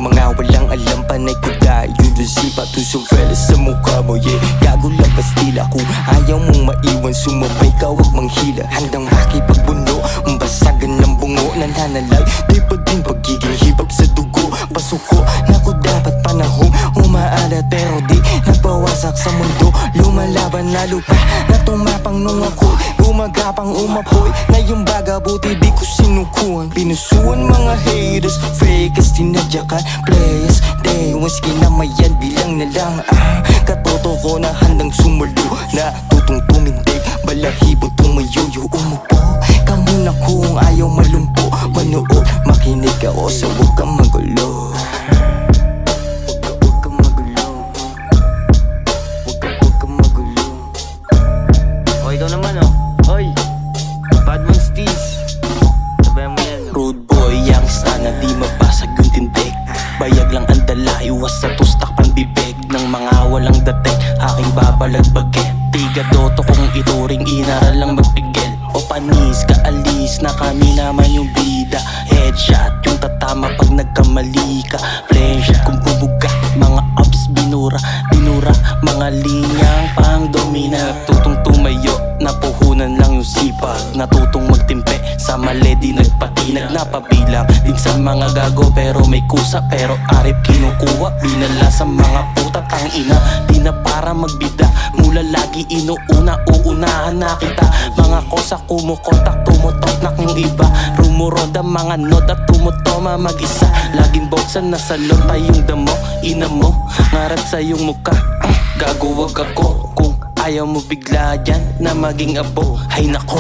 Yung mga walang alam, panay ko tayo dun sipa tusong sa mukha mo, yeah. Gago lang pastila kung ayaw mong maiwan, sumabay ka, wag manghila. Handang makipagbuno, basagan ng bungo. Nananalay, di pa din pagiging hibab sa dugo. Pasuko, naku dapat panahong umaalat, pero di nagbawasak sa mundo. Lumalaban lalo pa na tumapang nung ako'y gumagapang umapoy. Ngayong baga buti di ko sinukuhan. Pinusuan mga haters, fakers, tinadyakan players. Day once kinamayan bilang na lang katoto ko na handang sumulo, na tutong tumindig, balahibo tumayo, umupo. Kamuna kung ayaw malumpo, manood, makinig ako sa huwag kang magulo. Huwag kang magulo. Huwag kang magulo. O ikaw naman oy, Badman Steez, sabayan mo yan. Rude boy, youngsta na di mabasag yung tindig. Bayag lang ang dala, iwas sa tustak panbibig ng mga walang dating, aking babalagbagin. Tiga doto kung ituring, inaral lang magpigil. O panis, kaalis na kami naman yung bida. Headshot, yung tatama pag nagkamali ka. Flame shot kung bubuga, mga ups binura, mga linyang pang domina. Tutong tumayo, napuhunan lang yung sipag. Natutong magtimpe, sa mali di nagpatinag. Napabilang din sa mga gago, pero may kusa. Pero arip kinukuha, binala sa mga puta. Tangina, di na para magbida. Mula lagi inuuna, uunahan na kita. Mga kosa kumukontak, tumutok yung iba. Rumurod ang mga not at tumutoma mag-isa. Laging boksan na salon tayong damo, ina mo, ngarat sa iyong muka. Gago wag ako kung ayaw mo bigla dyan na maging abo. Hay nako.